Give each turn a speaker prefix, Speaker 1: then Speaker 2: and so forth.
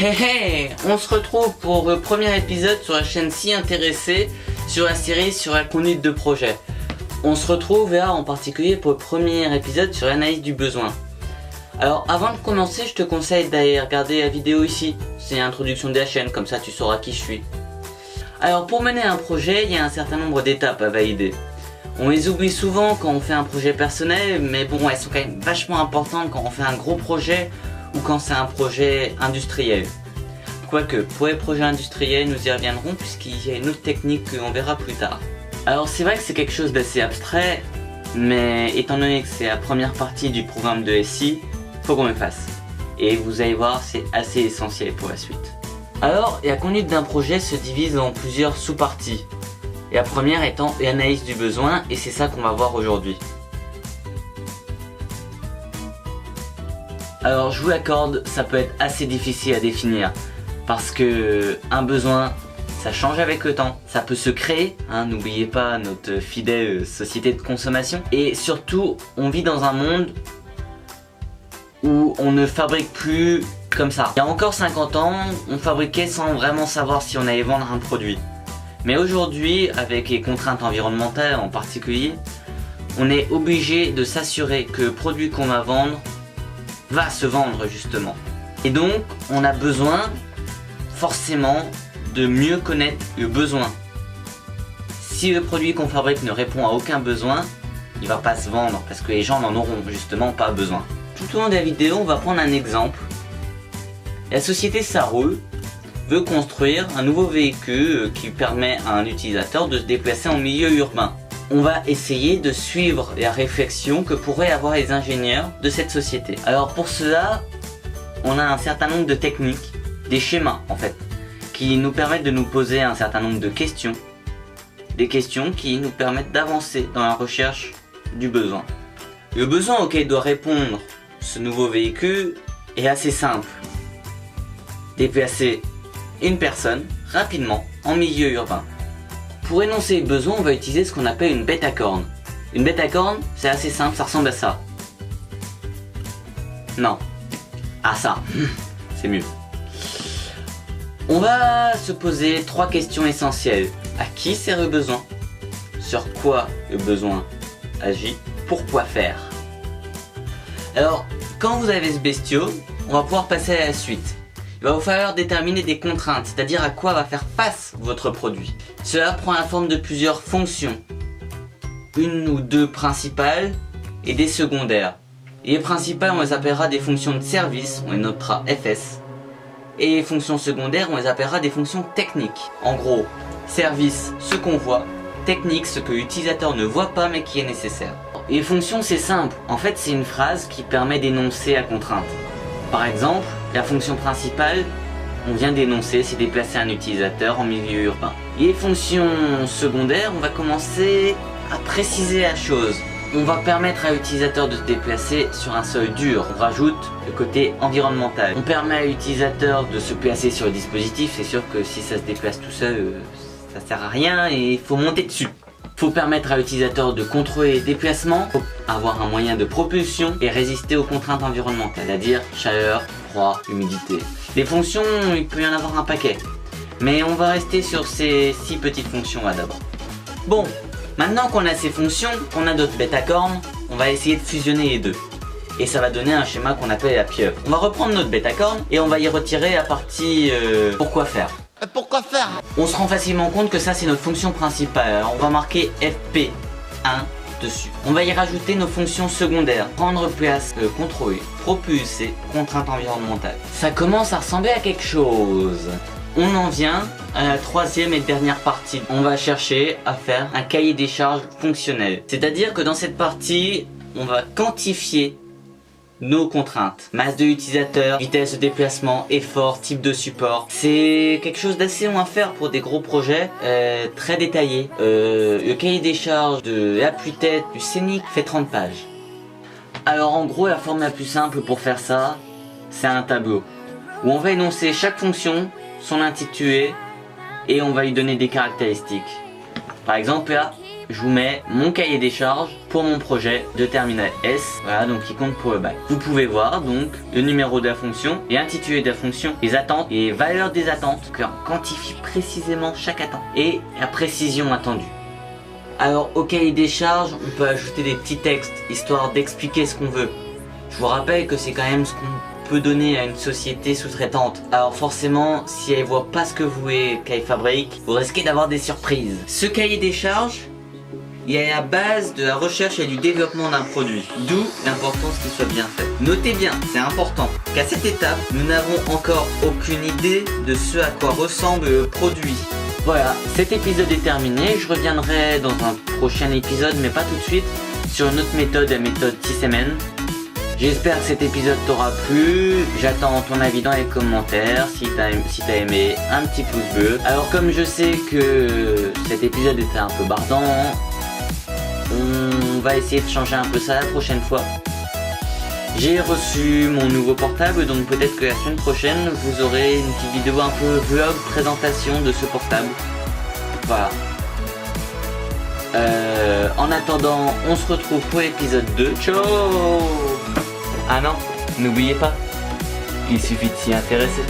Speaker 1: Hey hey, on se retrouve pour le premier épisode sur la chaîne Si Intéressé sur la série sur la conduite de projet. On se retrouve là en particulier pour le premier épisode sur l'analyse du besoin. Alors avant de commencer, je te conseille d'aller regarder la vidéo ici. C'est l'introduction de la chaîne, comme ça tu sauras qui je suis. Alors pour mener un projet, il y a un certain nombre d'étapes à valider. On les oublie souvent quand on fait un projet personnel, mais bon, elles sont quand même vachement importantes quand on fait un gros projet ou quand c'est un projet industriel. Quoique, pour les projets industriels, nous y reviendrons puisqu'il y a une autre technique que l'on verra plus tard. Alors c'est vrai que c'est quelque chose d'assez abstrait, mais étant donné que c'est la première partie du programme de SI, faut qu'on le fasse. Et vous allez voir, c'est assez essentiel pour la suite. Alors, la conduite d'un projet se divise en plusieurs sous-parties. La première étant l'analyse du besoin, et c'est ça qu'on va voir aujourd'hui. Alors je vous l'accorde, ça peut être assez difficile à définir, parce que un besoin, ça change avec le temps, ça peut se créer, n'oubliez pas notre fidèle société de consommation, et surtout on vit dans un monde où on ne fabrique plus comme ça. Il y a encore 50 ans, on fabriquait sans vraiment savoir si on allait vendre un produit. Mais aujourd'hui, avec les contraintes environnementales en particulier, on est obligé de s'assurer que le produit qu'on va vendre va se vendre justement. Et donc, on a besoin forcément de mieux connaître le besoin. Si le produit qu'on fabrique ne répond à aucun besoin, il va pas se vendre parce que les gens n'en auront justement pas besoin. Tout au long de la vidéo, on va prendre un exemple. La société Sarou veut construire un nouveau véhicule qui permet à un utilisateur de se déplacer en milieu urbain. On va essayer de suivre la réflexion que pourraient avoir les ingénieurs de cette société. Alors pour cela, on a un certain nombre de techniques, des schémas en fait, qui nous permettent de nous poser un certain nombre de questions. Des questions qui nous permettent d'avancer dans la recherche du besoin. Le besoin auquel doit répondre ce nouveau véhicule est assez simple. Déplacer une personne rapidement en milieu urbain. Pour énoncer le besoin, on va utiliser ce qu'on appelle une bête à cornes. Une bête à cornes, c'est assez simple, ça ressemble à ça. Non. À ça. C'est mieux. On va se poser 3 questions essentielles. À qui sert le besoin? Sur quoi le besoin agit? Pourquoi faire? Alors, quand vous avez ce bestiau, on va pouvoir passer à la suite. Il va vous falloir déterminer des contraintes, c'est-à-dire à quoi va faire face votre produit. Cela prend la forme de plusieurs fonctions, une ou deux principales et des secondaires. Et les principales, on les appellera des fonctions de service, on les notera FS. Et les fonctions secondaires, on les appellera des fonctions techniques. En gros, service, ce qu'on voit, technique, ce que l'utilisateur ne voit pas mais qui est nécessaire. Et les fonctions, c'est simple, en fait c'est une phrase qui permet d'énoncer la contrainte. Par exemple, la fonction principale, on vient d'énoncer, c'est déplacer un utilisateur en milieu urbain. Et les fonctions secondaires, on va commencer à préciser la chose. On va permettre à l'utilisateur de se déplacer sur un sol dur. On rajoute le côté environnemental. On permet à l'utilisateur de se placer sur le dispositif. C'est sûr que si ça se déplace tout seul, ça sert à rien et il faut monter dessus. Il faut permettre à l'utilisateur de contrôler les déplacements, faut avoir un moyen de propulsion et résister aux contraintes environnementales, c'est-à-dire chaleur, froid, humidité. Les fonctions, il peut y en avoir un paquet, mais on va rester sur ces 6 petites fonctions là d'abord. Bon, maintenant qu'on a ces fonctions, qu'on a notre bête à cornes, on va essayer de fusionner les deux. Et ça va donner un schéma qu'on appelle la pieuvre. On va reprendre notre bête à cornes et on va y retirer la partie pourquoi faire.
Speaker 2: Pourquoi faire?
Speaker 1: On se rend facilement compte que ça c'est notre fonction principale. Alors on va marquer FP1 dessus. On va y rajouter nos fonctions secondaires. Prendre place, contrôler, propulser, contrainte environnementale. Ça commence à ressembler à quelque chose. On en vient à la 3e et dernière partie. On va chercher à faire un cahier des charges fonctionnel. C'est-à-dire que dans cette partie, on va quantifier nos contraintes, masse de l'utilisateur, vitesse de déplacement, effort, type de support. C'est quelque chose d'assez long à faire pour des gros projets, très détaillés. Le cahier des charges de l'appui-tête du scénic fait 30 pages. Alors en gros, la forme la plus simple pour faire ça, c'est un tableau où on va énoncer chaque fonction, son intitulé, et on va lui donner des caractéristiques. Par exemple là, je vous mets mon cahier des charges pour mon projet de terminal S, voilà, donc qui compte pour le bac. Vous pouvez voir donc le numéro de la fonction et l'intitulé de la fonction, les attentes et les valeurs des attentes, qui quantifie précisément chaque attente et la précision attendue. Alors au cahier des charges, on peut ajouter des petits textes, histoire d'expliquer ce qu'on veut. Je vous rappelle que c'est quand même ce qu'on peut donner à une société sous-traitante. Alors forcément, si elle voit pas ce que vous voulez qu'elle fabrique, vous risquez d'avoir des surprises. Ce cahier des charges, il est à la base de la recherche et du développement d'un produit, d'où l'importance qu'il soit bien fait. Notez bien, c'est important, qu'à cette étape, nous n'avons encore aucune idée de ce à quoi ressemble le produit. Voilà, cet épisode est terminé, je reviendrai dans un prochain épisode, mais pas tout de suite, sur une autre méthode, la méthode 6MN. J'espère que cet épisode t'aura plu, j'attends ton avis dans les commentaires, si t'as aimé, un petit pouce bleu. Alors comme je sais que cet épisode était un peu bardant, on va essayer de changer un peu ça la prochaine fois. J'ai reçu mon nouveau portable, donc peut-être que la semaine prochaine vous aurez une petite vidéo un peu vlog présentation de ce portable. Voilà. En attendant, on se retrouve pour l'épisode 2. Ciao! Ah non, n'oubliez pas, il suffit de s'y intéresser.